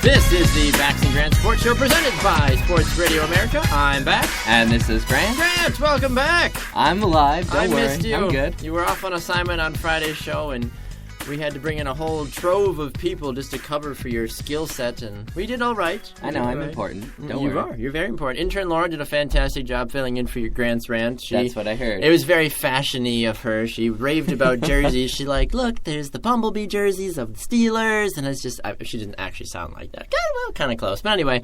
This is the Bax and Grant Sports Show presented by Sports Radio America. I'm back. And this is Grant. Grant, welcome back. I'm alive. Don't worry. I missed you. I'm good. You were off on assignment on Friday's show, and we had to bring in a whole trove of people just to cover for your skill set, and we did all right. I know, I'm important. Don't worry. You are. You're very important. Intern Laura did a fantastic job filling in for your Grant's rant. That's what I heard. It was very fashion-y of her. She raved about jerseys. She look, there's the Bumblebee jerseys of the Steelers, and it's just, she didn't actually sound like that. Kind of close. But anyway,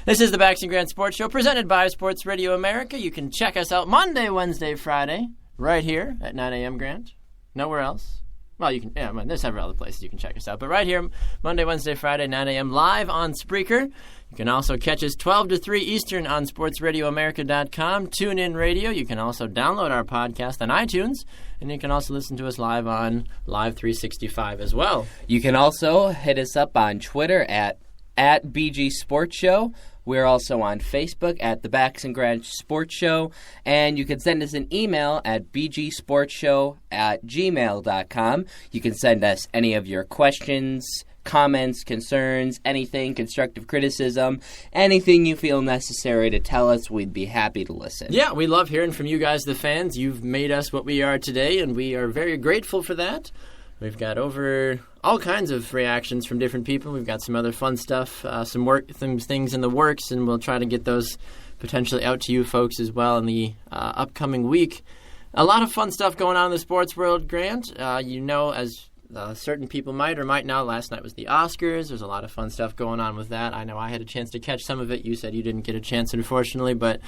this is the Bax and Grant Sports Show presented by Sports Radio America. You can check us out Monday, Wednesday, Friday, right here at 9 a.m., Grant. Nowhere else. Well, you can. Yeah, there's several other places you can check us out. But right here, Monday, Wednesday, Friday, 9 a.m. live on Spreaker. You can also catch us 12 to 3 Eastern on SportsRadioAmerica.com. TuneIn Radio. You can also download our podcast on iTunes. And you can also listen to us live on Live 365 as well. You can also hit us up on Twitter at BG Sports Show. We're also on Facebook at the Bax and Grant Sports Show. And you can send us an email at bgsportshow@gmail.com. You can send us any of your questions, comments, concerns, anything, constructive criticism, anything you feel necessary to tell us. We'd be happy to listen. Yeah, we love hearing from you guys, the fans. You've made us what we are today, and we are very grateful for that. We've got over all kinds of reactions from different people. We've got some other fun stuff, some things in the works, and we'll try to get those potentially out to you folks as well in the upcoming week. A lot of fun stuff going on in the sports world, Grant. As certain people might or might not, last night was the Oscars. There's a lot of fun stuff going on with that. I know I had a chance to catch some of it. You said you didn't get a chance, unfortunately, but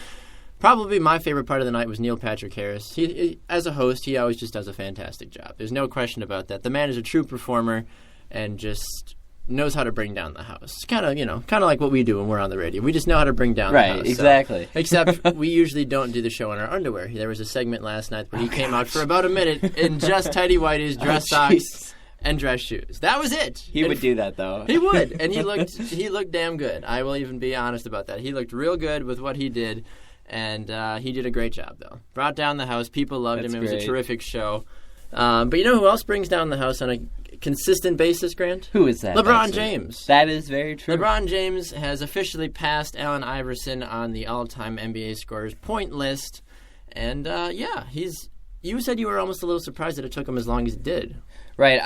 probably my favorite part of the night was Neil Patrick Harris. He, as a host, he always just does a fantastic job. There's no question about that. The man is a true performer and just knows how to bring down the house. It's kind of like what we do when we're on the radio. We just know how to bring down the house. Right, exactly. So, except we usually don't do the show in our underwear. There was a segment last night where he came out for about a minute in just tighty whities, dress socks, and dress shoes. That was it. He would do that, though. He would, and he looked damn good. I will even be honest about that. He looked real good with what he did. And he did a great job, though. Brought down the house. People loved him. It was a terrific show. But you know who else brings down the house on a consistent basis, Grant? Who is that? LeBron James. That is very true. LeBron James has officially passed Allen Iverson on the all-time NBA scorers point list. And, you said you were almost a little surprised that it took him as long as it did. Right.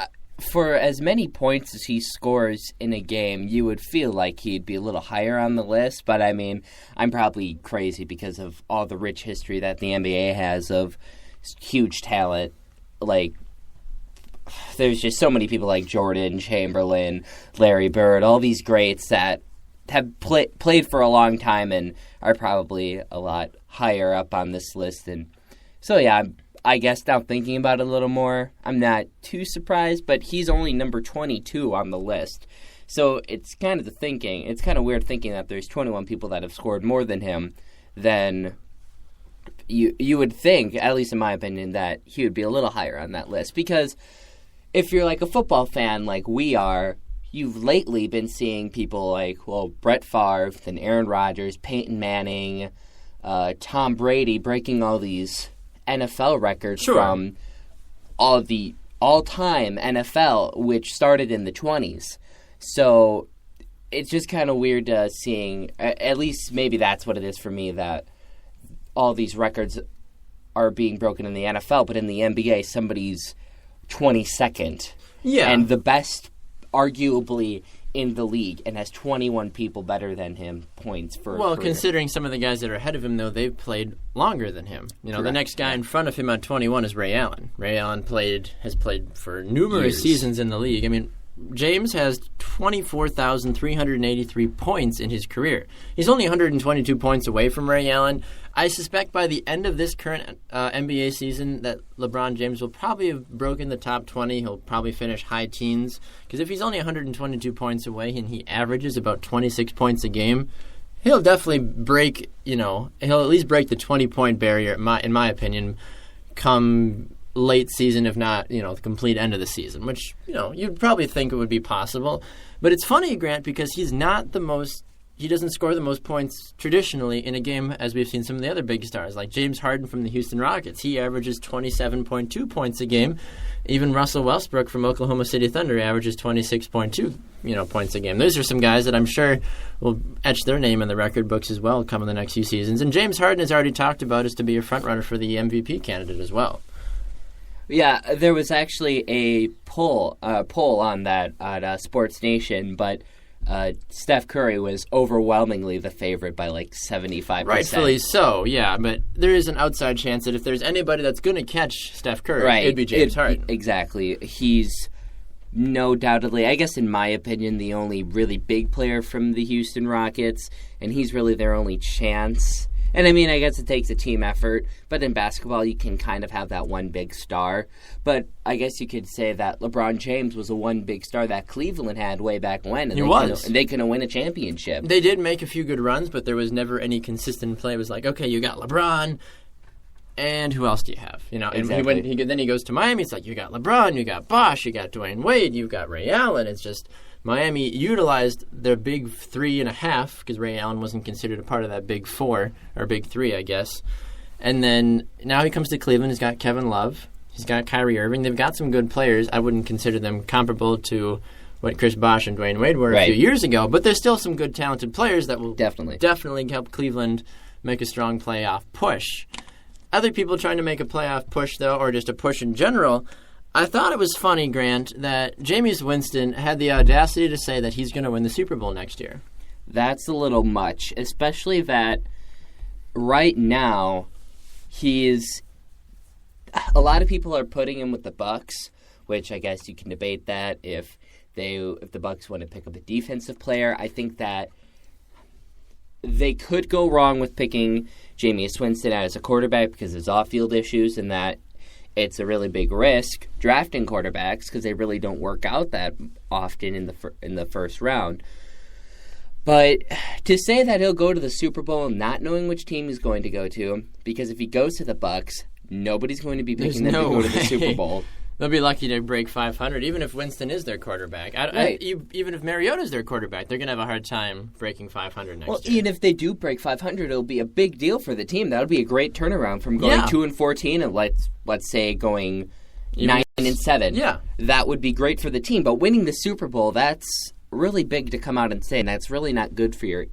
For as many points as he scores in a game, you would feel like he'd be a little higher on the list. But, I mean, I'm probably crazy because of all the rich history that the NBA has of huge talent. Like, there's just so many people like Jordan, Chamberlain, Larry Bird, all these greats that have played for a long time and are probably a lot higher up on this list. And so, yeah, I guess now thinking about it a little more, I'm not too surprised, but he's only number 22 on the list. So it's kind of it's kind of weird thinking that there's 21 people that have scored more than him. Then you would think, at least in my opinion, that he would be a little higher on that list. Because if you're like a football fan like we are, you've lately been seeing people like, Brett Favre, then Aaron Rodgers, Peyton Manning, Tom Brady breaking all these NFL records from all the all-time NFL, which started in the 20s. So it's just kind of weird seeing, at least maybe that's what it is for me, that all these records are being broken in the NFL, but in the NBA, somebody's 22nd. Yeah. And the best, arguably, in the league and has 21 people better than him points for Well, career. Considering some of the guys that are ahead of him, though, they've played longer than him. Correct. The next guy in front of him on 21 is Ray Allen. Ray Allen has played for numerous seasons in the league. I mean, James has 24,383 points in his career. He's only 122 points away from Ray Allen. I suspect by the end of this current NBA season that LeBron James will probably have broken the top 20. He'll probably finish high teens. Because if he's only 122 points away and he averages about 26 points a game, he'll definitely break, he'll at least break the 20-point barrier, in my opinion, come late season, if not, the complete end of the season, which, you'd probably think it would be possible. But it's funny, Grant, because he doesn't score the most points traditionally in a game, as we've seen some of the other big stars, like James Harden from the Houston Rockets. He averages 27.2 points a game. Even Russell Westbrook from Oklahoma City Thunder averages 26.2 points a game. Those are some guys that I'm sure will etch their name in the record books as well come in the next few seasons. And James Harden has already talked about is to be a front runner for the MVP candidate as well. Yeah, there was actually a poll on that at Sports Nation, but Steph Curry was overwhelmingly the favorite by like 75%. Rightfully so, yeah. But there is an outside chance that if there's anybody that's going to catch Steph Curry, it'd be James Harden. Exactly. He's no doubtedly, I guess in my opinion, the only really big player from the Houston Rockets, and he's really their only chance. And I mean, I guess it takes a team effort, but in basketball you can kind of have that one big star. But I guess you could say that LeBron James was the one big star that Cleveland had way back when. And they couldn't win a championship. They did make a few good runs, but there was never any consistent play. It was like, okay, you got LeBron, and who else do you have? Exactly. And then he goes to Miami, it's like, you got LeBron, you got Bosh, you got Dwayne Wade, you got Ray Allen. It's just... Miami utilized their big 3.5 because Ray Allen wasn't considered a part of that big 4 or big 3, I guess. And then now he comes to Cleveland. He's got Kevin Love. He's got Kyrie Irving. They've got some good players. I wouldn't consider them comparable to what Chris Bosh and Dwayne Wade were a few years ago, but there's still some good, talented players that will definitely help Cleveland make a strong playoff push. Other people trying to make a playoff push, though, or just a push in general, I thought it was funny, Grant, that Jameis Winston had the audacity to say that he's going to win the Super Bowl next year. That's a little much, especially that right now a lot of people are putting him with the Bucs, which I guess you can debate that if the Bucs want to pick up a defensive player. I think that they could go wrong with picking Jameis Winston as a quarterback because of his off-field issues, and that it's a really big risk drafting quarterbacks because they really don't work out that often in the first round. But to say that he'll go to the Super Bowl not knowing which team he's going to go to, because if he goes to the Bucs, nobody's going to be picking them to go to the Super Bowl. They'll be lucky to break 500, even if Winston is their quarterback. Even if Mariota's their quarterback, they're going to have a hard time breaking 500 next year. Well, even if they do break 500, it'll be a big deal for the team. That'll be a great turnaround from going 2-14 and let's say going 9-7. Yeah, that would be great for the team. But winning the Super Bowl, that's really big to come out and say, and that's really not good for your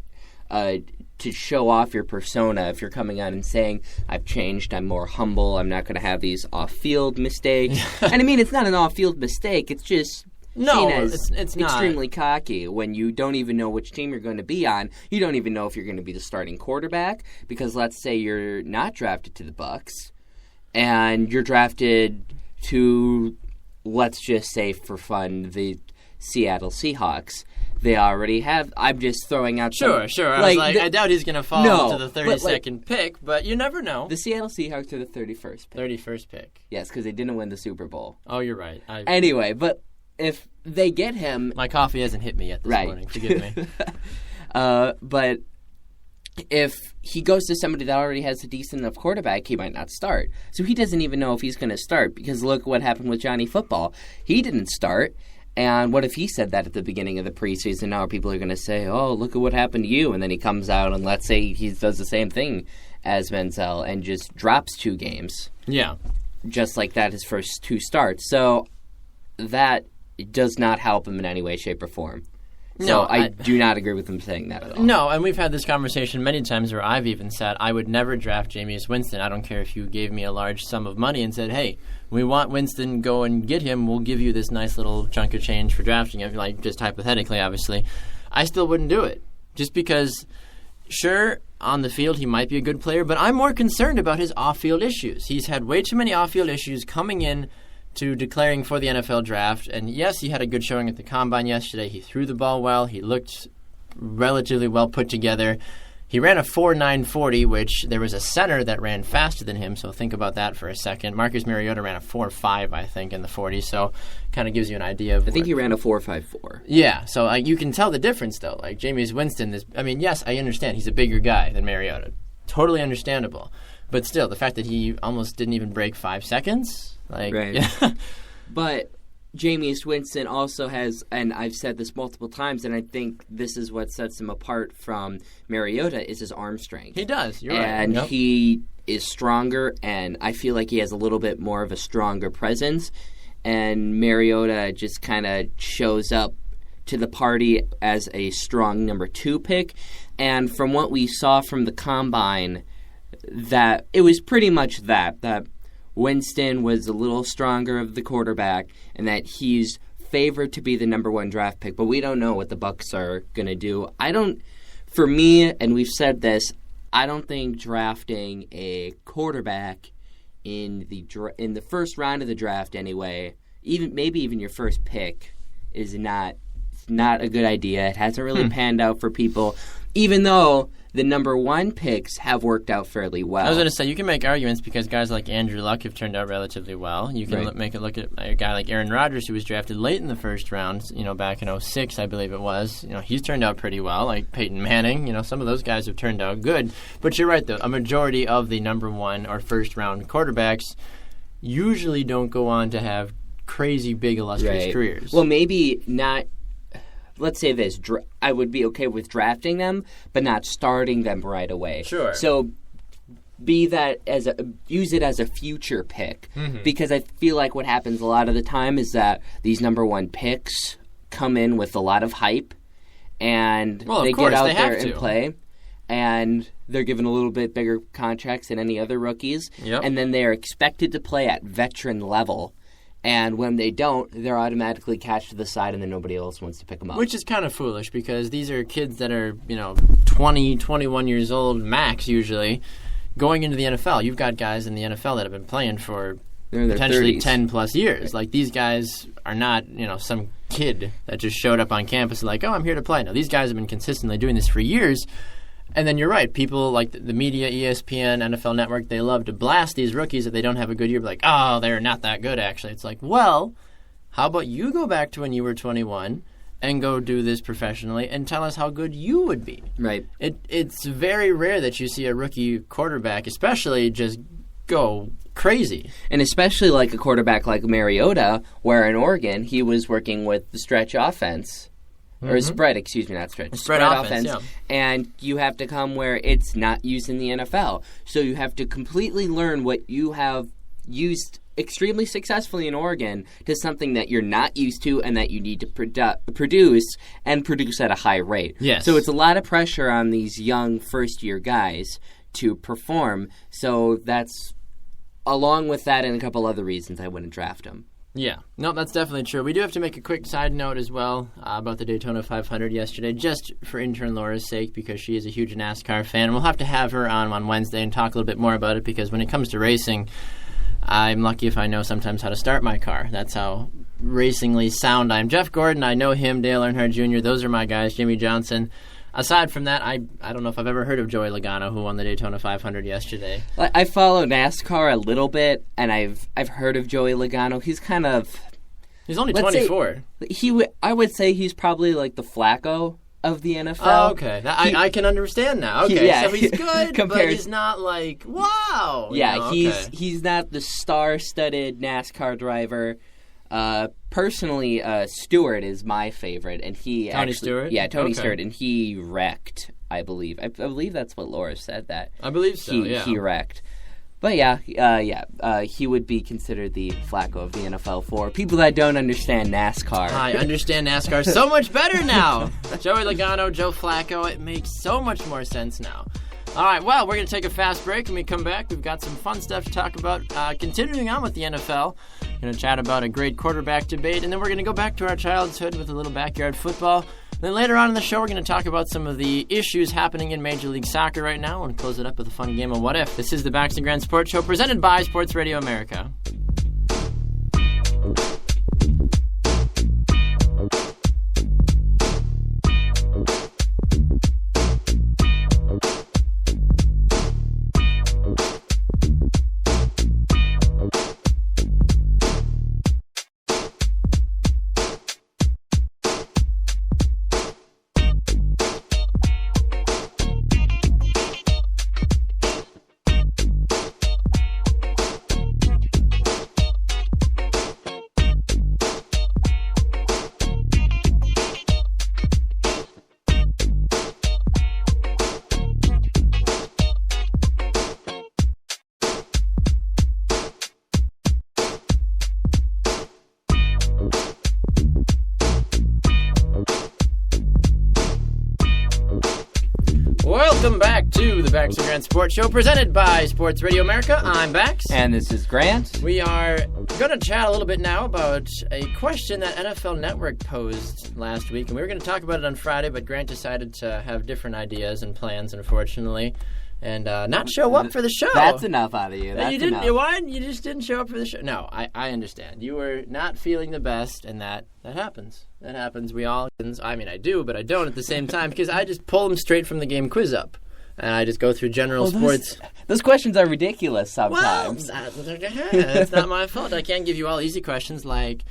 to show off your persona if you're coming out and saying, I've changed, I'm more humble, I'm not going to have these off-field mistakes. And I mean, it's not an off-field mistake, it's just seen as it's extremely cocky when you don't even know which team you're going to be on. You don't even know if you're going to be the starting quarterback, because let's say you're not drafted to the Bucs, and you're drafted to, let's just say for fun, the Seattle Seahawks. They already have. I'm just throwing out. Sure. I doubt he's going to fall to the 32nd pick, but you never know. The Seattle Seahawks are the 31st pick. 31st pick. Yes, because they didn't win the Super Bowl. Oh, you're right. Anyway, but if they get him, my coffee hasn't hit me yet this morning. Forgive me. But if he goes to somebody that already has a decent enough quarterback, he might not start. So he doesn't even know if he's going to start, because look what happened with Johnny Football. He didn't start. And what if he said that at the beginning of the preseason? Now people are going to say, oh, look at what happened to you. And then he comes out and let's say he does the same thing as Menzel and just drops 2 games. Yeah. Just like that, his first 2 starts. So that does not help him in any way, shape, or form. So I do not agree with him saying that at all. No, and we've had this conversation many times where I've even said I would never draft Jameis Winston. I don't care if you gave me a large sum of money and said, hey, we want Winston, go and get him. We'll give you this nice little chunk of change for drafting him, like just hypothetically, obviously. I still wouldn't do it. Just because, sure, on the field he might be a good player, but I'm more concerned about his off-field issues. He's had way too many off-field issues coming in to declaring for the NFL draft. And yes, he had a good showing at the Combine yesterday. He threw the ball well. He looked relatively well put together. He ran a 4.940, which there was a center that ran faster than him, so think about that for a second. Marcus Mariota ran a 4.5, I think, in the 40, so kind of gives you an idea of... I think he ran a 4.54. Yeah, so you can tell the difference, though. Like, Jameis Winston is... I mean, yes, I understand. He's a bigger guy than Mariota. Totally understandable. But still, the fact that he almost didn't even break 5 seconds... Right. Yeah. But Jameis Winston also has, and I've said this multiple times, and I think this is what sets him apart from Mariota, is his arm strength. He does, you're right. And he is stronger, and I feel like he has a little bit more of a stronger presence. And Mariota just kind of shows up to the party as a strong number 2 pick. And from what we saw from the Combine, that it was pretty much that Winston was a little stronger of the quarterback and that he's favored to be the number 1 draft pick. But we don't know what the Bucs are going to do. For me, and we've said this, I don't think drafting a quarterback in the first round of the draft anyway, maybe even your first pick, is not a good idea. It hasn't really panned out for people, even though the number 1 picks have worked out fairly well. I was going to say, you can make arguments because guys like Andrew Luck have turned out relatively well. You can make it look at a guy like Aaron Rodgers, who was drafted late in the first round, back in 2006, I believe it was. He's turned out pretty well, like Peyton Manning. Some of those guys have turned out good. But you're right, though. A majority of the number 1 or first-round quarterbacks usually don't go on to have crazy big illustrious careers. Well, maybe not. Let's say this, I would be okay with drafting them, but not starting them right away. Sure. So use it as a future pick, because I feel like what happens a lot of the time is that these number 1 picks come in with a lot of hype, and they get out there and play, and they're given a little bit bigger contracts than any other rookies, and then they're expected to play at veteran level. And when they don't, they're automatically cast to the side, and then nobody else wants to pick them up. Which is kind of foolish because these are kids that are, 20, 21 years old max usually, going into the NFL. You've got guys in the NFL that have been playing for potentially 10-plus years. Like, these guys are not, some kid that just showed up on campus and like, oh, I'm here to play. No, these guys have been consistently doing this for years. And then you're right. People like the media, ESPN, NFL Network, they love to blast these rookies if they don't have a good year. Like, oh, they're not that good, actually. It's like, well, how about you go back to when you were 21 and go do this professionally and tell us how good you would be. Right. It's very rare that you see a rookie quarterback, especially, just go crazy. And especially like a quarterback like Mariota, where in Oregon he was working with the stretch offense. Or spread, excuse me, not stretch. Spread offense, yeah. And you have to come where it's not used in the NFL. So you have to completely learn what you have used extremely successfully in Oregon to something that you're not used to and that you need to produce at a high rate. Yes. So it's a lot of pressure on these young first-year guys to perform. So that's, along with that and a couple other reasons, I wouldn't draft them. Yeah. No, that's definitely true. We do have to make a quick side note as well about the Daytona 500 yesterday, just for intern Laura's sake, because she is a huge NASCAR fan. We'll have to have her on Wednesday and talk a little bit more about it, because when it comes to racing, I'm lucky if I know sometimes how to start my car. That's how racingly sound I am. Jeff Gordon, I know him. Dale Earnhardt Jr., those are my guys. Jimmy Johnson. Aside from that, I don't know if I've ever heard of Joey Logano, who won the Daytona 500 yesterday. I follow NASCAR a little bit, and I've heard of Joey Logano. He's kind of... He's only 24. I would say he's probably like the Flacco of the NFL. Oh, okay. I can understand now. Okay, so he's good, but he's not like, wow. Yeah, he's not the star-studded NASCAR driver. Personally, Stewart is my favorite, and Tony Stewart? Yeah, Tony Stewart, and he wrecked, I believe. I believe that's what Laura said, that I believe so, he wrecked. But he would be considered the Flacco of the NFL for people that don't understand NASCAR. I understand NASCAR so much better now. Joey Logano, Joe Flacco, it makes so much more sense now. All right, well, we're going to take a fast break. When we come back, we've got some fun stuff to talk about. Continuing on with the NFL, we're going to chat about a great quarterback debate, and then we're going to go back to our childhood with a little backyard football. Then later on in the show, we're going to talk about some of the issues happening in Major League Soccer right now and close it up with a fun game of What If. This is the Bax and Grand Sports Show presented by Sports Radio America. Welcome back to the Bax and Grant Sports Show, presented by Sports Radio America. I'm Bax. And this is Grant. We are going to chat a little bit now about a question that NFL Network posed last week. And we were going to talk about it on Friday, but Grant decided to have different ideas and plans, unfortunately, and not show up for the show. That's enough out of you. That's you didn't. enough. Why? You just didn't show up for the show. No, I understand. You were not feeling the best, and that happens. That happens. We all. I mean, I do, but I don't at the same time because I just pull them straight from the game quiz up, and I just go through general sports. Those questions are ridiculous sometimes. Well, that's not my fault. I can't give you all easy questions like,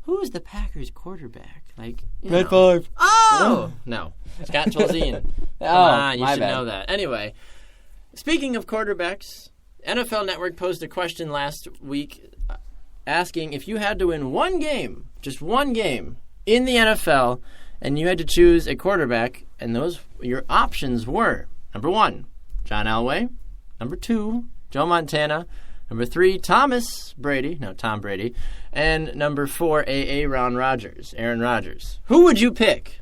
who is the Packers quarterback? Like, Brett Favre. Oh no, Scott Tolzien. Come on, you my should bad. know that. Anyway. Speaking of quarterbacks, NFL Network posed a question last week asking if you had to win one game, just one game, in the NFL, and you had to choose a quarterback, and your options were, number 1, John Elway, number 2, Joe Montana, number 3, Tom Brady, and number 4, Aaron Rodgers. Who would you pick?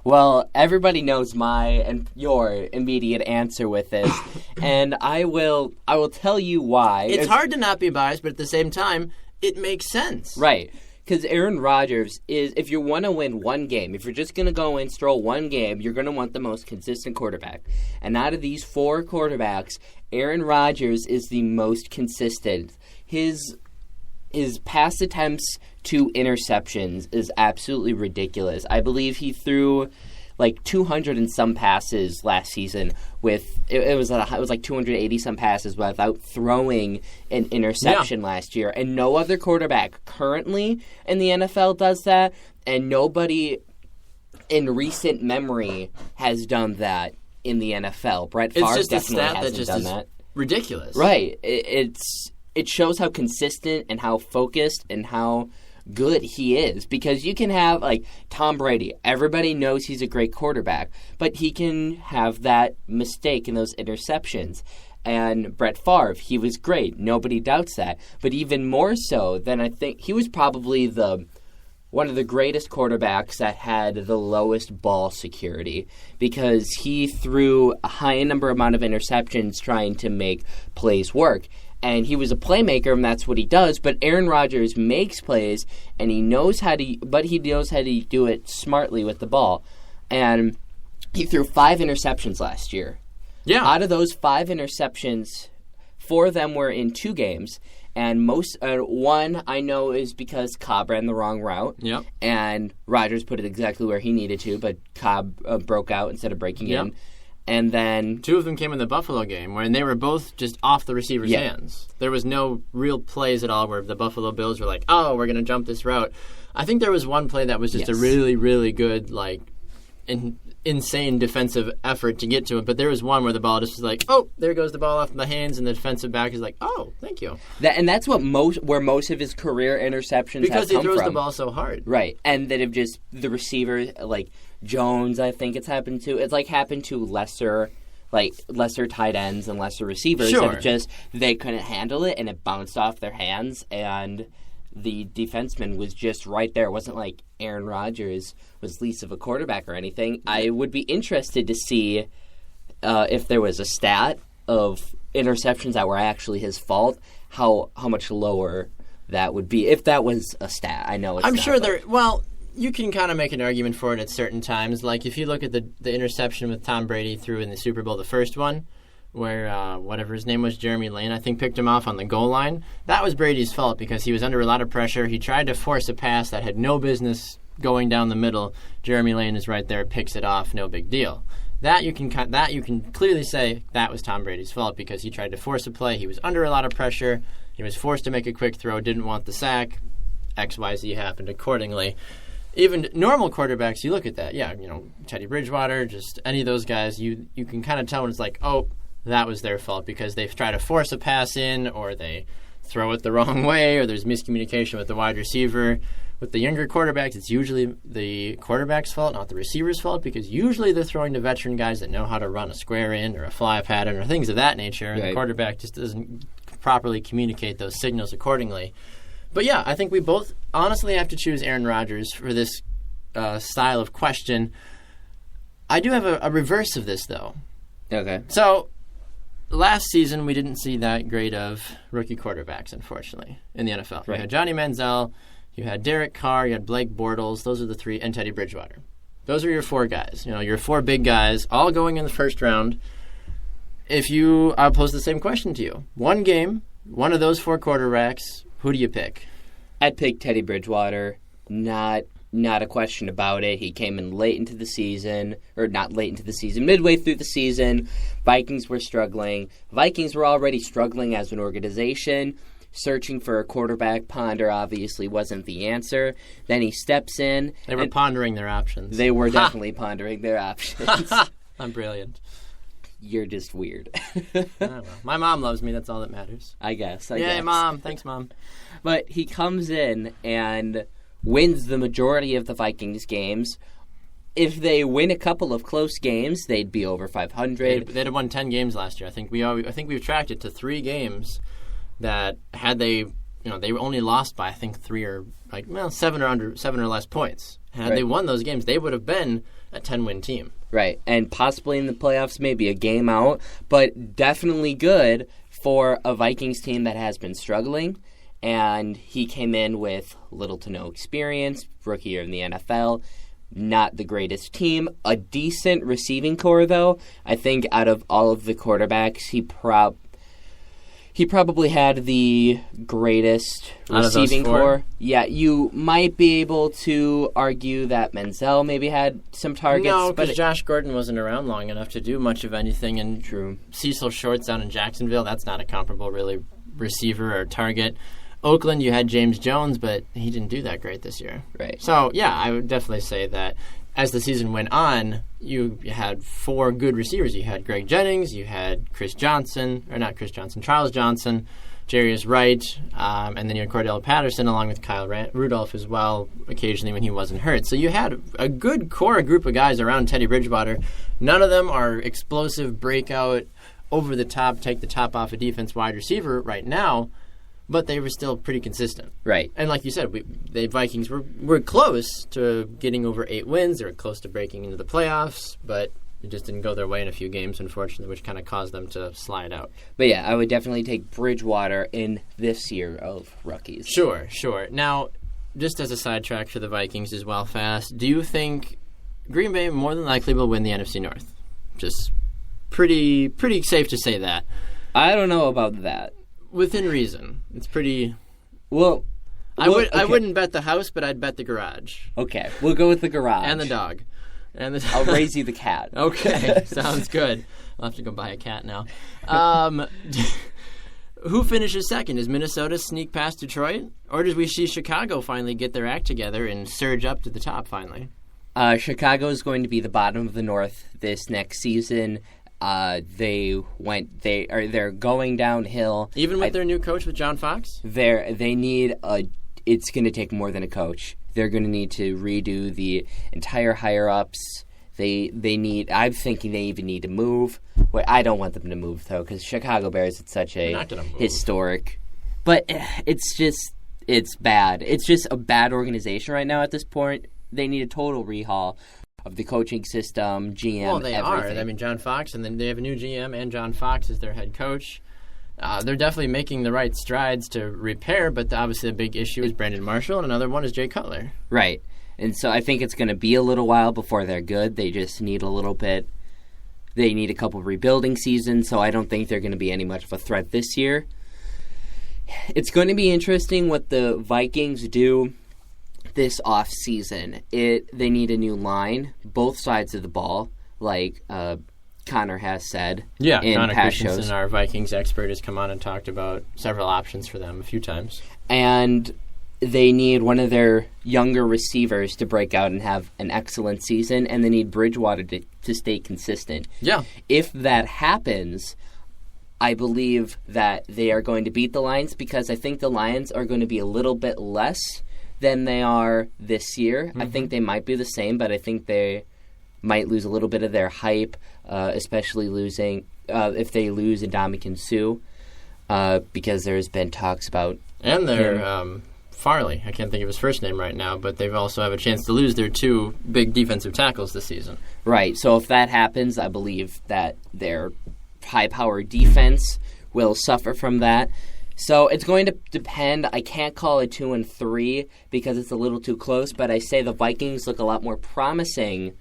Well, everybody knows my and your immediate answer with this, and I will tell you why. It's hard to not be biased, but at the same time, it makes sense. Right. Because Aaron Rodgers is, if you want to win one game, if you're just going to go and stroll one game, you're going to want the most consistent quarterback. And out of these 4 quarterbacks, Aaron Rodgers is the most consistent. His pass attempts to interceptions is absolutely ridiculous. I believe he threw like 200 and some passes last season with it was like 280 some passes without throwing an interception last year, and no other quarterback currently in the NFL does that, and nobody in recent memory has done that in the NFL. Brett Favre definitely hasn't done that. Ridiculous. Right. It shows how consistent and how focused and how good he is, because you can have like Tom Brady. Everybody knows he's a great quarterback, but he can have that mistake in those interceptions. And Brett Favre, he was great. Nobody doubts that. But even more so than I think he was probably one of the greatest quarterbacks that had the lowest ball security, because he threw a high amount of interceptions trying to make plays work. And he was a playmaker, and that's what he does. But Aaron Rodgers makes plays, and he knows how to do it smartly with the ball. And he threw 5 interceptions last year. Yeah. Out of those 5 interceptions, 4 of them were in 2 games. And one I know is because Cobb ran the wrong route. Yep. And Rodgers put it exactly where he needed to, but Cobb broke out instead of breaking in. And then 2 of them came in the Buffalo game, when they were both just off the receiver's hands. There was no real plays at all where the Buffalo Bills were like, oh, we're going to jump this route. I think there was one play that was just a really, really good, like, insane defensive effort to get to it. But there was one where the ball just was like, oh, there goes the ball off my hands, and the defensive back is like, oh, thank you. And that's what where most of his career interceptions because have come he throws from. the ball so hard. Right. And that have just the receiver, like Jones, I think it's happened to. It's like happened to lesser tight ends and lesser receivers. Sure. That just they couldn't handle it, and it bounced off their hands, and the defenseman was just right there. It wasn't like Aaron Rodgers was least of a quarterback or anything. I would be interested to see if there was a stat of interceptions that were actually his fault, how much lower that would be, if that was a stat. I know it's I'm not, sure but well, you can kind of make an argument for it at certain times. Like if you look at the interception with Tom Brady threw in the Super Bowl, the first one, where whatever his name was, Jeremy Lane, I think, picked him off on the goal line. That was Brady's fault because he was under a lot of pressure. He tried to force a pass that had no business going down the middle. Jeremy Lane is right there, picks it off, no big deal. That you can clearly say that was Tom Brady's fault because he tried to force a play. He was under a lot of pressure. He was forced to make a quick throw, didn't want the sack. XYZ happened accordingly. Even normal quarterbacks, you look at that. Yeah, Teddy Bridgewater, just any of those guys, you can kind of tell when it's like, oh, that was their fault because they've tried to force a pass in, or they throw it the wrong way, or there's miscommunication with the wide receiver. With the younger quarterbacks, it's usually the quarterback's fault, not the receiver's fault, because usually they're throwing to veteran guys that know how to run a square in or a fly pattern or things of that nature, and the quarterback just doesn't properly communicate those signals accordingly. But yeah, I think we both honestly have to choose Aaron Rodgers for this style of question. I do have a reverse of this, though. Okay. So, last season we didn't see that great of rookie quarterbacks, unfortunately, in the NFL. Right. You had Johnny Manziel, you had Derek Carr, you had Blake Bortles. Those are the three, and Teddy Bridgewater. Those are your four guys. Your four big guys, all going in the first round. I'll pose the same question to you. One game, one of those four quarterbacks, who do you pick? I'd pick Teddy Bridgewater. Not a question about it. He came in late into the season, or not late into the season, midway through the season. Vikings were struggling. Vikings were already struggling as an organization. Searching for a quarterback, Ponder obviously wasn't the answer. Then he steps in. They were pondering their options. They were definitely pondering their options. I'm brilliant. You're just weird. Well, my mom loves me. That's all that matters. I guess. Yay, Mom. Thanks, Mom. But he comes in and wins the majority of the Vikings games. If they win a couple of close games, they'd be over 500. They'd have won 10 games last year. I think we've tracked it to 3 games that had they only lost by 3 or 7 or less points. Had they won those games, they would have been a 10-win team. Right, and possibly in the playoffs, maybe a game out, but definitely good for a Vikings team that has been struggling. And he came in with little to no experience, rookie year in the NFL. Not the greatest team. A decent receiving core, though. I think out of all of the quarterbacks, he probably had the greatest receiving core. Yeah, you might be able to argue that Manziel maybe had some targets. No, because Josh Gordon wasn't around long enough to do much of anything. And True. Cecil Shorts down in Jacksonville, that's not a comparable really receiver or target. Oakland, you had James Jones, but he didn't do that great this year. Right. So, yeah, I would definitely say that as the season went on, you had 4 good receivers. You had Greg Jennings, you had Charles Johnson, Jarius Wright, and then you had Cordell Patterson along with Kyle Rudolph as well, occasionally when he wasn't hurt. So you had a good core group of guys around Teddy Bridgewater. None of them are explosive, breakout, over the top, take the top off a defense wide receiver right now, but they were still pretty consistent. Right. And like you said, the Vikings were close to getting over 8 wins. They were close to breaking into the playoffs, but it just didn't go their way in a few games, unfortunately, which kind of caused them to slide out. But yeah, I would definitely take Bridgewater in this year of rookies. Sure. Now, just as a sidetrack for the Vikings as well, fast, do you think Green Bay more than likely will win the NFC North? Just pretty safe to say that. I don't know about that. Within reason. It's pretty... Well, I wouldn't bet the house, but I'd bet the garage. Okay, we'll go with the garage. And the dog. I'll raise you the cat. Okay, sounds good. I'll have to go buy a cat now. Who finishes second? Does Minnesota sneak past Detroit? Or does we see Chicago finally get their act together and surge up to the top finally? Chicago is going to be the bottom of the North this next season. They're going downhill. Even with their new coach, with John Fox? It's going to take more than a coach. They're going to need to redo the entire higher-ups. I'm thinking they even need to move. Well, I don't want them to move, though, because Chicago Bears, it's such a historic. But it's bad. It's just a bad organization right now at this point. They need a total rehaul of the coaching system, GM, well, they everything. are. I mean, John Fox, and then they have a new GM and John Fox as their head coach. They're definitely making the right strides to repair, but obviously the big issue is Brandon Marshall, and another one is Jay Cutler. Right. And so I think it's going to be a little while before they're good. They just need a little bit. They need a couple rebuilding seasons, so I don't think they're going to be any much of a threat this year. It's going to be interesting what the Vikings do this off season. They need a new line, both sides of the ball, like Connor has said. Yeah, in Connor past Christensen, shows. our Vikings expert, has come on and talked about several options for them a few times. And they need one of their younger receivers to break out and have an excellent season, and they need Bridgewater to stay consistent. Yeah. If that happens, I believe that they are going to beat the Lions, because I think the Lions are going to be a little bit less than they are this year. Mm-hmm. I think they might be the same, but I think they might lose a little bit of their hype, especially if they lose Ndamukong Suh, because there's been talks about... And their Farley. I can't think of his first name right now, but they also have a chance to lose their 2 big defensive tackles this season. Right. So if that happens, I believe that their high-powered defense will suffer from that. So it's going to depend. I can't call it 2-3 because it's a little too close, but I say the Vikings look a lot more promising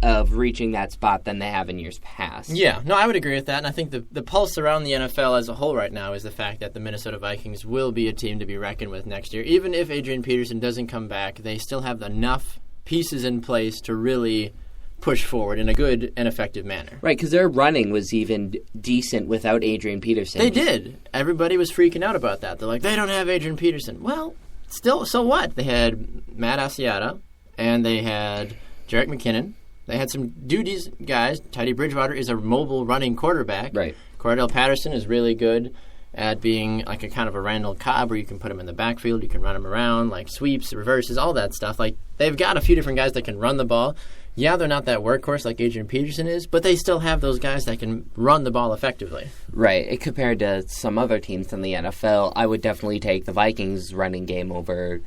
of reaching that spot than they have in years past. Yeah, no, I would agree with that, and I think the pulse around the NFL as a whole right now is the fact that the Minnesota Vikings will be a team to be reckoned with next year. Even if Adrian Peterson doesn't come back, they still have enough pieces in place to really push forward in a good and effective manner. Right, because their running was even decent without Adrian Peterson. They did. Everybody was freaking out about that. They're like, they don't have Adrian Peterson. Well, still, so what? They had Matt Asiata, and they had Jerick McKinnon. They had some duties guys. Teddy Bridgewater is a mobile running quarterback. Right. Cordell Patterson is really good at being like a kind of a Randall Cobb where you can put him in the backfield, you can run him around, like sweeps, reverses, all that stuff. Like, they've got a few different guys that can run the ball. Yeah, they're not that workhorse like Adrian Peterson is, but they still have those guys that can run the ball effectively. Right. Compared to some other teams in the NFL, I would definitely take the Vikings running game over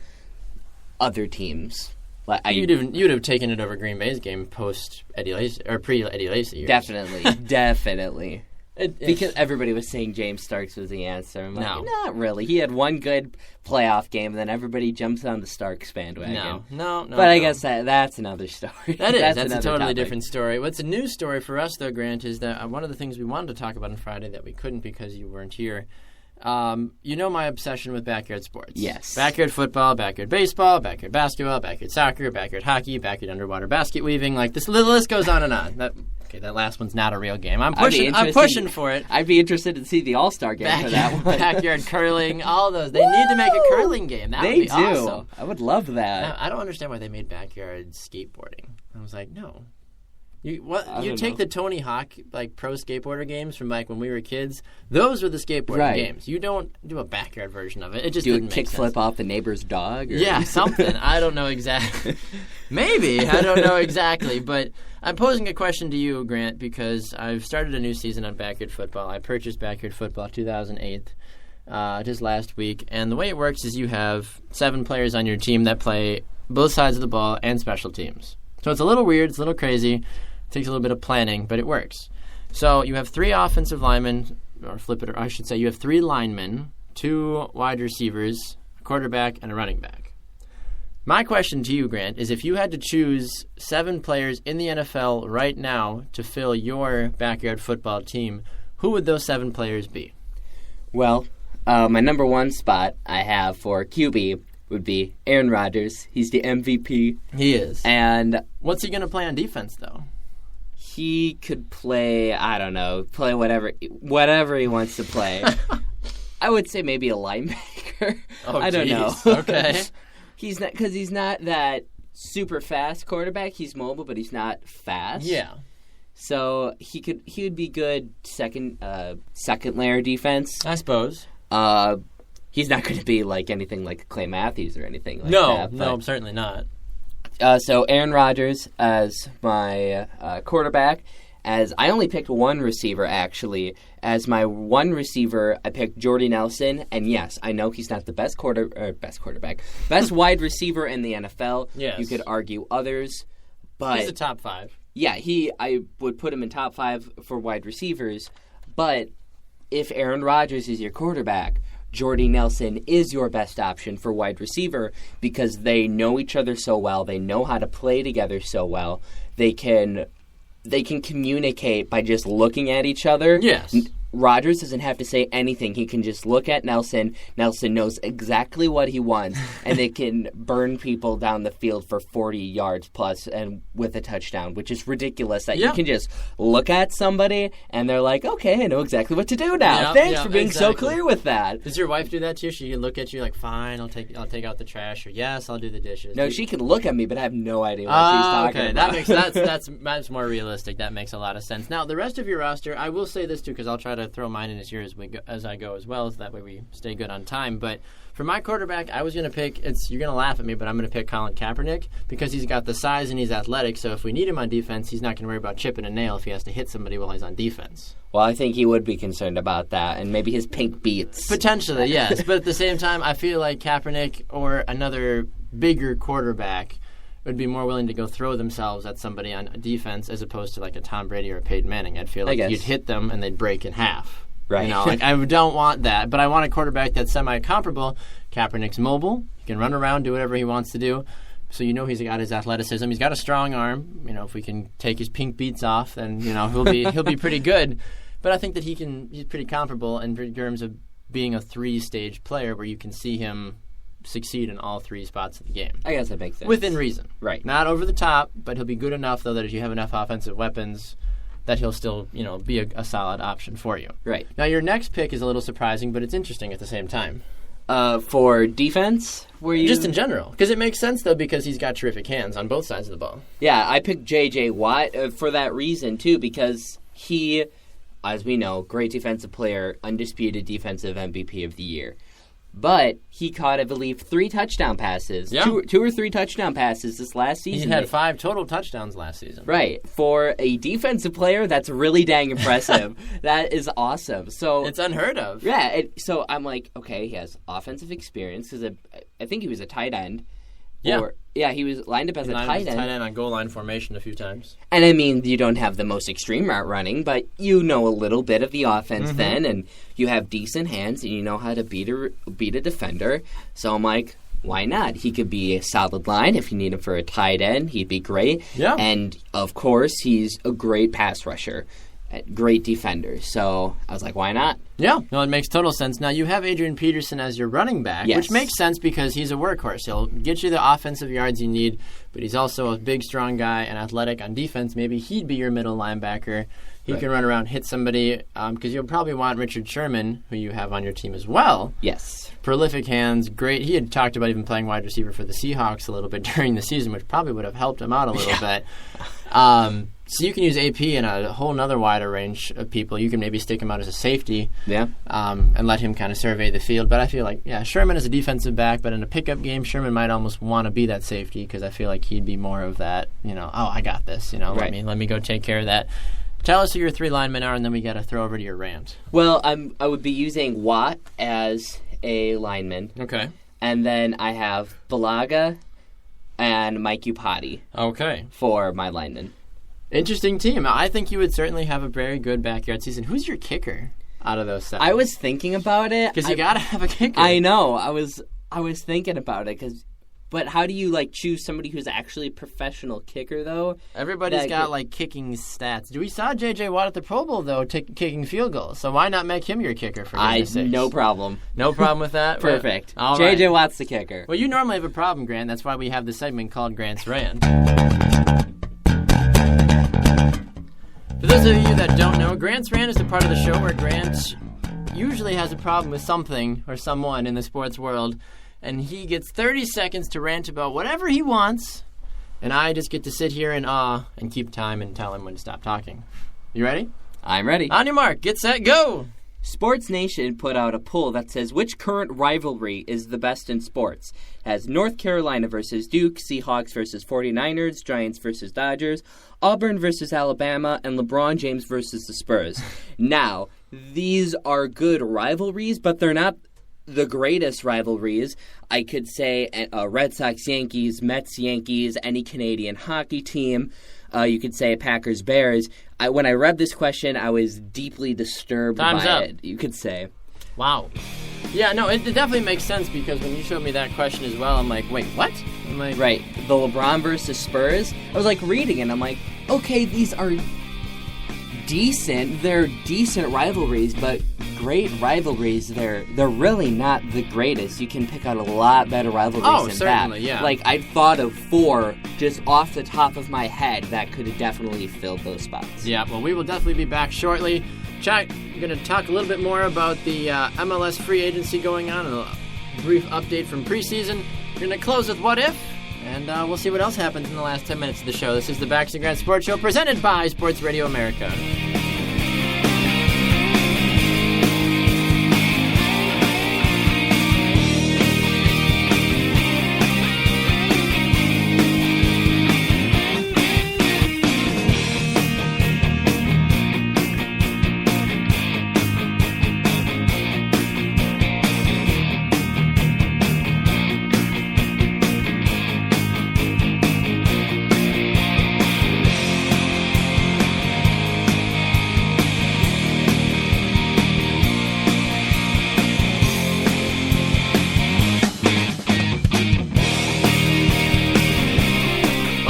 other teams. You'd have taken it over Green Bay's game post Eddie Lacy or pre Eddie Lacy years. Definitely. Because everybody was saying James Starks was the answer. I'm like, not really. He had one good playoff game, and then everybody jumps on the Starks bandwagon. No. But I guess that's another story. That's a totally different story. What's a news story for us, though, Grant, is that one of the things we wanted to talk about on Friday that we couldn't because you weren't here. You know my obsession with backyard sports. Yes. Backyard football, backyard baseball, backyard basketball, backyard soccer, backyard hockey, backyard underwater basket weaving. Like, the list goes on and on. That last one's not a real game. I'm pushing for it. I'd be interested to see the All-Star game for that one. Backyard curling, all those. They need to make a curling game. That would be awesome. I would love that. Now, I don't understand why they made backyard skateboarding. I was like, no. You take the Tony Hawk like pro skateboarder games from like when we were kids. Those were the skateboarding games. You don't do a backyard version of it. It just didn't make sense. Do a kickflip off the neighbor's dog? Or? Yeah, something. I don't know exactly. Maybe. I don't know exactly. But I'm posing a question to you, Grant, because I've started a new season on Backyard Football. I purchased Backyard Football 2008 just last week. And the way it works is you have 7 players on your team that play both sides of the ball and special teams. So it's a little weird. It's a little crazy. It takes a little bit of planning, but it works. So you have 3 offensive linemen, or flip it, or I should say you have 3 linemen, 2 wide receivers, a quarterback, and a running back. My question to you, Grant, is if you had to choose 7 players in the NFL right now to fill your backyard football team, who would those 7 players be? Well, my number 1 spot I have for QB would be Aaron Rodgers. He's the MVP. He is. And what's he going to play on defense, though? He could play, I don't know, play whatever he wants to play. I would say maybe a linebacker. Oh, I don't know. Okay. He's not that super fast quarterback. He's mobile, but he's not fast. Yeah. So he would be good second layer defense. I suppose. He's not going to be like anything like Clay Matthews or anything like that. No, certainly not. So Aaron Rodgers as my quarterback. As I only picked 1 receiver, actually. As my 1 receiver, I picked Jordy Nelson. And yes, I know he's not the best wide receiver in the NFL. Yes. You could argue others, but he's a top 5. Yeah, I would put him in top 5 for wide receivers. But if Aaron Rodgers is your quarterback, Jordy Nelson is your best option for wide receiver because they know each other so well. They know how to play together so well. They can communicate by just looking at each other. Yes. Rodgers doesn't have to say anything. He can just look at Nelson. Nelson knows exactly what he wants, and they can burn people down the field for 40 yards plus and with a touchdown, which is ridiculous that you can just look at somebody and they're like, okay, I know exactly what to do now. Thanks for being so clear with that. Does your wife do that to you? She can look at you like, fine, I'll take out the trash, or yes, I'll do the dishes. No, she can look at me, but I have no idea what she's talking about. That's more realistic. That makes a lot of sense. Now, the rest of your roster, I will say this too, because I'll try to to throw mine in his ear as I go as well, so that way we stay good on time. But for my quarterback, I was going to pick, you're going to laugh at me, but I'm going to pick Colin Kaepernick because he's got the size and he's athletic, so if we need him on defense, he's not going to worry about chipping a nail if he has to hit somebody while he's on defense. Well, I think he would be concerned about that, and maybe his pink beats. Potentially, yes. But at the same time, I feel like Kaepernick or another bigger quarterback would be more willing to go throw themselves at somebody on defense as opposed to like a Tom Brady or a Peyton Manning. I'd feel like you'd hit them and they'd break in half. Right. You know, like I don't want that, but I want a quarterback that's semi-comparable. Kaepernick's mobile. He can run around, do whatever he wants to do. So you know he's got his athleticism. He's got a strong arm. You know, if we can take his pink beats off, then you know he'll be pretty good. But I think that he's pretty comparable in terms of being a 3-stage player where you can see him succeed in all 3 spots of the game. I guess that makes sense. Within reason. Right. Not over the top, but he'll be good enough, though, that if you have enough offensive weapons, that he'll still, be a solid option for you. Right. Now, your next pick is a little surprising, but it's interesting at the same time. For defense? Just in general. Because it makes sense, though, because he's got terrific hands on both sides of the ball. Yeah, I picked J.J. Watt for that reason, too, because he, as we know, great defensive player, undisputed defensive MVP of the year. But he caught, I believe, 3 touchdown passes. Yeah. 2 or 3 touchdown passes this last season. He had 5 total touchdowns last season. Right. For a defensive player, that's really dang impressive. That is awesome. So it's unheard of. Yeah. So I'm like, okay, he has offensive experience because I think he was a tight end. Yeah. He was lined up as a tight end on goal line formation a few times. And I mean, you don't have the most extreme route running, but you know a little bit of the offense then, and you have decent hands, and you know how to beat a defender. So I'm like, why not? He could be a solid line. If you need him for a tight end, he'd be great. Yeah. And, of course, he's a great pass rusher. Great defender. So I was like, why not? Yeah, no, it makes total sense. Now, you have Adrian Peterson as your running back, yes, which makes sense because he's a workhorse. He'll get you the offensive yards you need, but he's also a big, strong guy and athletic on defense. Maybe he'd be your middle linebacker. He can run around, hit somebody, because you'll probably want Richard Sherman, who you have on your team as well. Yes. Prolific hands, great. He had talked about even playing wide receiver for the Seahawks a little bit during the season, which probably would have helped him out a little bit. So you can use AP in a whole nother wider range of people. You can maybe stick him out as a safety, and let him kind of survey the field. But I feel like, Sherman is a defensive back, but in a pickup game, Sherman might almost want to be that safety because I feel like he'd be more of that, I got this, let me go take care of that. Tell us who your 3 linemen are, and then we got to throw over to your rant. Well, I would be using Watt as a lineman. Okay. And then I have Balaga and Mike Upati. Okay. For my linemen. Interesting team. I think you would certainly have a very good backyard season. Who's your kicker out of those 7? I was thinking about it. Because you got to have a kicker. I know. I was thinking about it but how do you choose somebody who's actually a professional kicker though? Everybody's got kicking stats. We saw J.J. Watt at the Pro Bowl though, kicking field goals. So why not make him your kicker for goodness sakes? No problem. No problem with that. Perfect. All J.J. right. Watt's the kicker. Well, you normally have a problem, Grant. That's why we have the segment called Grant's Rant. For those of you that don't know, Grant's Rant is the part of the show where Grant usually has a problem with something or someone in the sports world, and he gets 30 seconds to rant about whatever he wants, and I just get to sit here in awe and keep time and tell him when to stop talking. You ready? I'm ready. On your mark, get set, go! Sports Nation put out a poll that says which current rivalry is the best in sports. It has North Carolina versus Duke, Seahawks versus 49ers, Giants versus Dodgers, Auburn versus Alabama, and LeBron James versus the Spurs. Now, these are good rivalries, but they're not the greatest rivalries. I could say Red Sox, Yankees, Mets, Yankees, any Canadian hockey team. You could say Packers, Bears. When I read this question, I was deeply disturbed by it. You could say. Wow. Yeah, no, it definitely makes sense because when you showed me that question as well, I'm like, wait, what? I'm like, right. The LeBron versus Spurs. I was reading it, and I'm like, okay, these are decent. They're decent rivalries, but great rivalries, they're really not the greatest. You can pick out a lot better rivalries than certainly, that. Yeah. I thought of 4 just off the top of my head that could have definitely filled those spots. Yeah, well, we will definitely be back shortly. Chuck, we're going to talk a little bit more about the MLS free agency going on and a brief update from preseason. We're going to close with What If, and we'll see what else happens in the last 10 minutes of the show. This is the Baxter Grant Sports Show presented by Sports Radio America.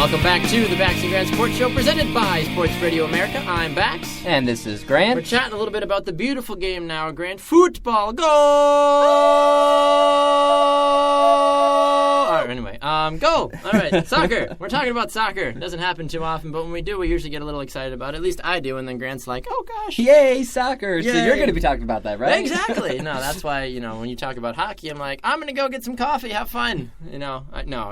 Welcome back to the Bax and Grant Sports Show presented by Sports Radio America. I'm Bax. And this is Grant. We're chatting a little bit about the beautiful game now, Grant. Football. Go! All right, anyway. Go. All right, soccer. We're talking about soccer. It doesn't happen too often, but when we do, we usually get a little excited about it. At least I do, and then Grant's like, oh, gosh. Yay, soccer. Yay. So you're going to be talking about that, right? Exactly. No, that's why, when you talk about hockey, I'm like, I'm going to go get some coffee, have fun.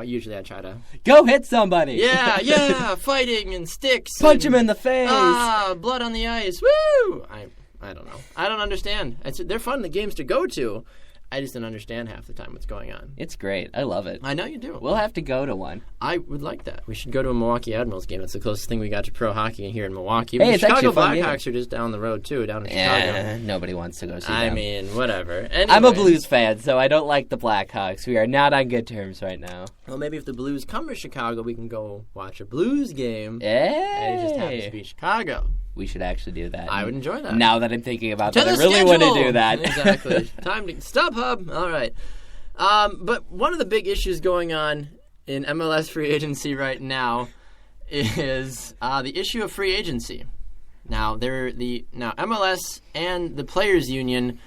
Usually I try to... Go hit somebody. Yeah, fighting and sticks. Punch him in the face. Blood on the ice. Woo! I don't know. I don't understand. They're fun, the games to go to. I just don't understand half the time what's going on. It's great. I love it. I know you do. We'll have to go to one. I would like that. We should go to a Milwaukee Admirals game. That's the closest thing we got to pro hockey here in Milwaukee. Hey, the it's Chicago actually a fun Blackhawks game. are just down the road, too, down in Chicago. Nobody wants to go see them. I mean, whatever. Anyway. I'm a Blues fan, so I don't like the Blackhawks. We are not on good terms right now. Well, maybe if the Blues come to Chicago, we can go watch a Blues game. Hey. And it just happens to be Chicago. We should actually do that. I would enjoy that. Now that I'm thinking about that, the I really want to do that. Exactly. Time to StubHub. All right. But one of the big issues going on in MLS free agency right now is the issue of free agency. Now MLS and the Players Union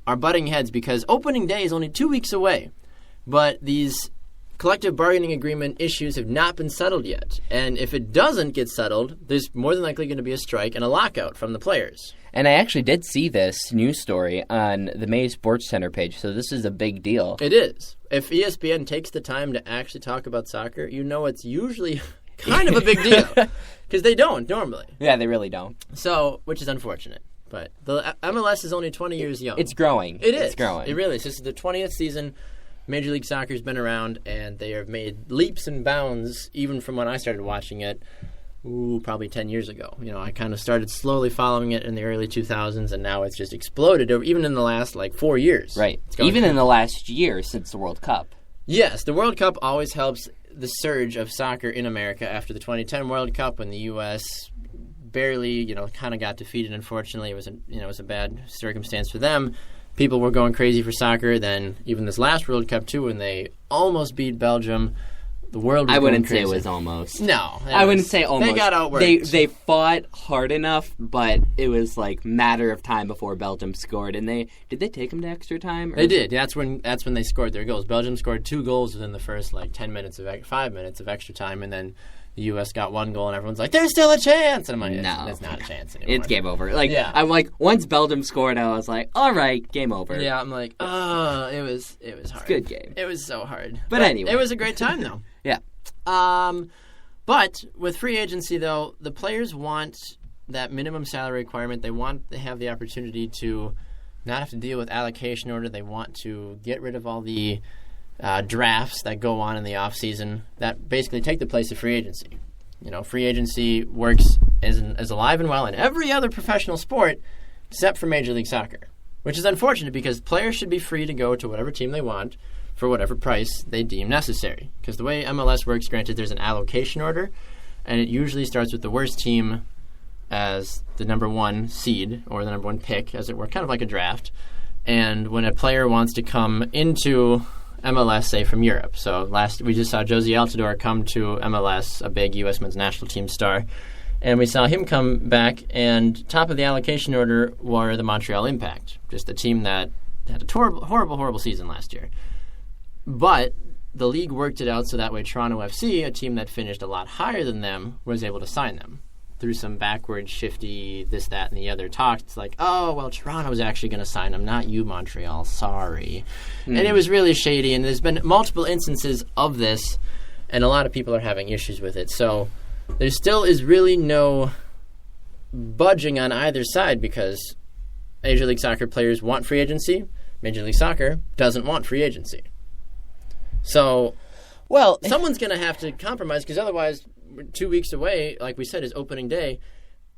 are butting heads because opening day is only 2 weeks away, but these collective bargaining agreement issues have not been settled yet. And if it doesn't get settled, there's more than likely going to be a strike and a lockout from the players. And I actually did see this news story on the May Sports Center page, so this is a big deal. It is. If ESPN takes the time to actually talk about soccer, it's usually kind of a big deal. Because they don't normally. Yeah, they really don't. So, which is unfortunate. But the MLS is only 20 years young. It's growing. It's growing. It really is. This is the 20th season. Major League Soccer's been around, and they have made leaps and bounds, even from when I started watching it, probably 10 years ago. I kind of started slowly following it in the early 2000s, and now it's just exploded, even in the last, 4 years. Right. Even in the last year since the World Cup. Yes, the World Cup always helps the surge of soccer in America after the 2010 World Cup when the U.S. barely, kind of got defeated, unfortunately. It was a bad circumstance for them. People were going crazy for soccer. Then even this last World Cup, too, when they almost beat Belgium, the world was I wouldn't going crazy. say it was almost. No. I wouldn't say almost. They got outworked. They fought hard enough, but it was matter of time before Belgium scored. And did they take them to extra time? They did. That's when they scored their goals. Belgium scored 2 goals within the first 5 minutes of extra time, and then the U.S. got 1 goal, and everyone's like, "There's still a chance." And I'm like, "No, it's not a chance anymore. It's game over." I'm like, once Belgium scored, I was like, "All right, game over." Yeah, I'm like, oh, it was hard. It's a good game. It was so hard. But anyway, it was a great time though. Yeah. But with free agency though, the players want that minimum salary requirement. They want to have the opportunity to not have to deal with allocation order. They want to get rid of all the drafts that go on in the off season that basically take the place of free agency. Free agency works as alive and well in every other professional sport except for Major League Soccer, which is unfortunate because players should be free to go to whatever team they want for whatever price they deem necessary. Because the way MLS works, granted, there's an allocation order, and it usually starts with the worst team as the number 1 seed or the number 1 pick, as it were, kind of like a draft. And when a player wants to come into MLS, say from Europe. So we just saw Josie Altidore come to MLS, a big U.S. men's national team star, and we saw him come back, and top of the allocation order were the Montreal Impact, just a team that had a horrible season last year. But the league worked it out so that way Toronto FC, a team that finished a lot higher than them, was able to sign them. Through some backward, shifty, this, that, and the other talk, it's like, oh, well, Toronto's actually going to sign them, not you, Montreal, sorry. And it was really shady, and there's been multiple instances of this, and a lot of people are having issues with it. So there still is really no budging on either side because Major League Soccer players want free agency. Major League Soccer doesn't want free agency. So, someone's going to have to compromise because otherwise, 2 weeks away, like we said, is opening day,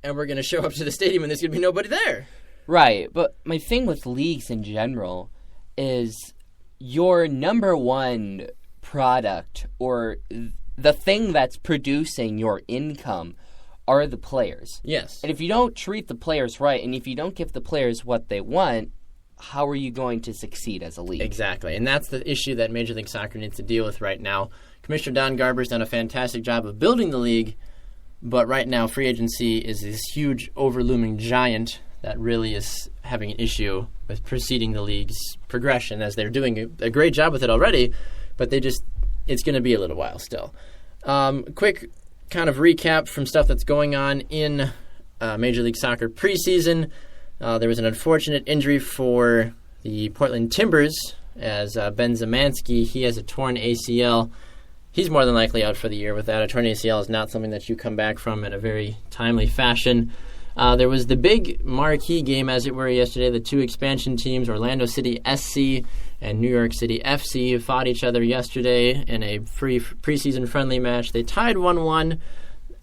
and we're going to show up to the stadium and there's going to be nobody there. Right, but my thing with leagues in general is your number 1 product or the thing that's producing your income are the players. Yes. And if you don't treat the players right and if you don't give the players what they want, how are you going to succeed as a league? Exactly, and that's the issue that Major League Soccer needs to deal with right now. Commissioner Don Garber's done a fantastic job of building the league, but right now free agency is this huge overlooming giant that really is having an issue with preceding the league's progression, as they're doing a great job with it already, but it's going to be a little while still. Quick kind of recap from stuff that's going on in Major League Soccer preseason. There was an unfortunate injury for the Portland Timbers, as Ben Zemansky, he has a torn ACL. He's more than likely out for the year with that. A torn ACL is not something that you come back from in a very timely fashion. There was the big marquee game, as it were, yesterday. The two expansion teams, Orlando City SC and New York City FC, fought each other yesterday in a preseason friendly match. They tied 1-1.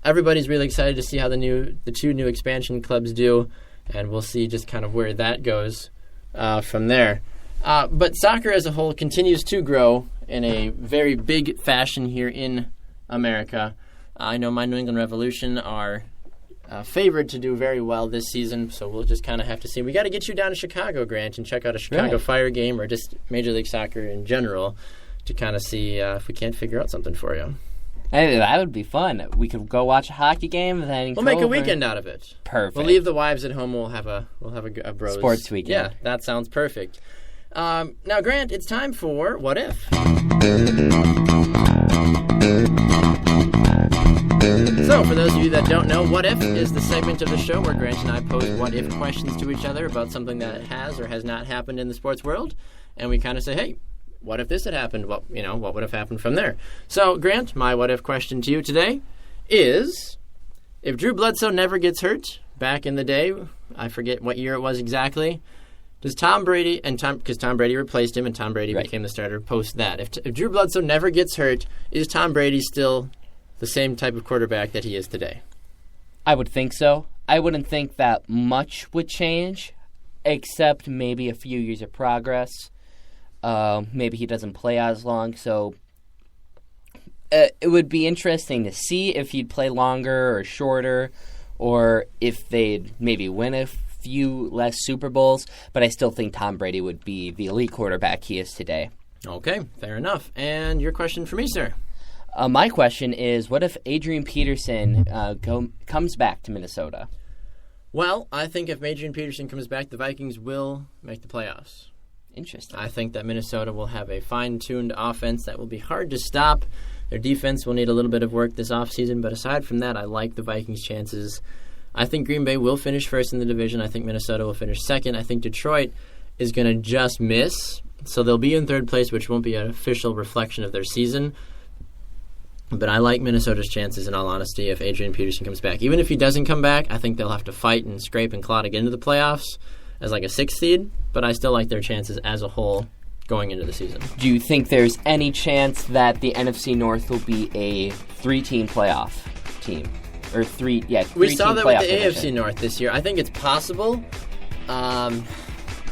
Everybody's really excited to see how the two new expansion clubs do, and we'll see just kind of where that goes from there. But soccer as a whole continues to grow in a very big fashion here in America. I know my New England Revolution are favored to do very well this season, so we'll just kind of have to see. We got to get you down to Chicago, Grant, and check out a Chicago Fire game or just Major League Soccer in general to kind of see if we can't figure out something for you. Hey, that would be fun. We could go watch a hockey game and then we'll make a weekend out of it. Perfect. We'll leave the wives at home. We'll have a bros sports weekend. Yeah, that sounds perfect. Now, Grant, it's time for What If? So, for those of you that don't know, What If is the segment of the show where Grant and I pose what if questions to each other about something that has or has not happened in the sports world, and we kind of say, hey, what if this had happened? What would have happened from there? So, Grant, my what if question to you today is, if Drew Bledsoe never gets hurt back in the day, I forget what year it was exactly, does Tom Brady, because Tom Brady replaced him and Tom Brady became the starter post that, if Drew Bledsoe never gets hurt, is Tom Brady still the same type of quarterback that he is today? I would think so. I wouldn't think that much would change, except maybe a few years of progress. Maybe he doesn't play as long, so it would be interesting to see if he'd play longer or shorter, or if they'd maybe win a few less Super Bowls, but I still think Tom Brady would be the elite quarterback he is today. Okay, fair enough. And your question for me, sir? My question is, what if Adrian Peterson comes back to Minnesota? Well, I think if Adrian Peterson comes back, the Vikings will make the playoffs. Interesting. I think that Minnesota will have a fine-tuned offense that will be hard to stop. Their defense will need a little bit of work this offseason, but aside from that, I like the Vikings' chances. I think Green Bay will finish first in the division. I think Minnesota will finish second. I think Detroit is going to just miss, so they'll be in third place, which won't be an official reflection of their season. But I like Minnesota's chances, in all honesty, if Adrian Peterson comes back. Even if he doesn't come back, I think they'll have to fight and scrape and claw to get into the playoffs as like a 6th seed, but I still like their chances as a whole going into the season. Do you think there's any chance that the NFC North will be a 3-team playoff team? Or we saw that with the AFC North this year. I think it's possible. A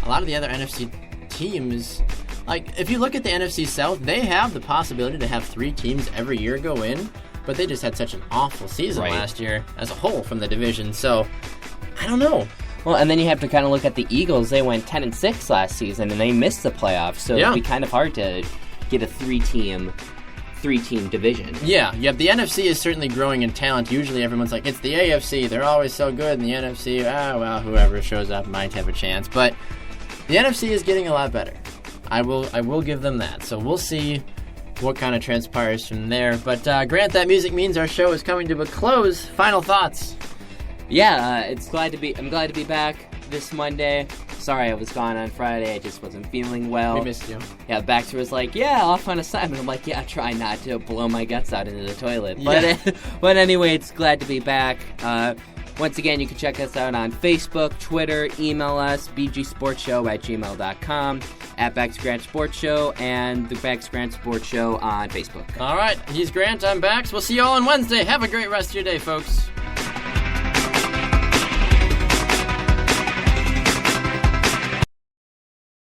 lot of the other NFC teams, like if you look at the NFC South, they have the possibility to have 3 teams every year go in, but they just had such an awful season last year as a whole from the division. So I don't know. Well, and then you have to kind of look at the Eagles. They went 10-6 last season, and they missed the playoffs, so it'd be kind of hard to get a 3-team division. Yeah. The NFC is certainly growing in talent. Usually everyone's like, it's the AFC. They're always so good. And the NFC, whoever shows up might have a chance. But the NFC is getting a lot better. I will give them that. So we'll see what kind of transpires from there. But Grant, that music means our show is coming to a close. Final thoughts? Yeah, I'm glad to be back this Monday. Sorry I was gone on Friday. I just wasn't feeling well. We missed you. Yeah, Baxter was like, off on assignment. I'm like, try not to blow my guts out into the toilet. But anyway, it's glad to be back. Once again, you can check us out on Facebook, Twitter, email us, bgsportshow@gmail.com, at Bax Grant Sports Show, and the Bax Grant Sports Show on Facebook. All right, he's Grant, I'm Bax. We'll see you all on Wednesday. Have a great rest of your day, folks.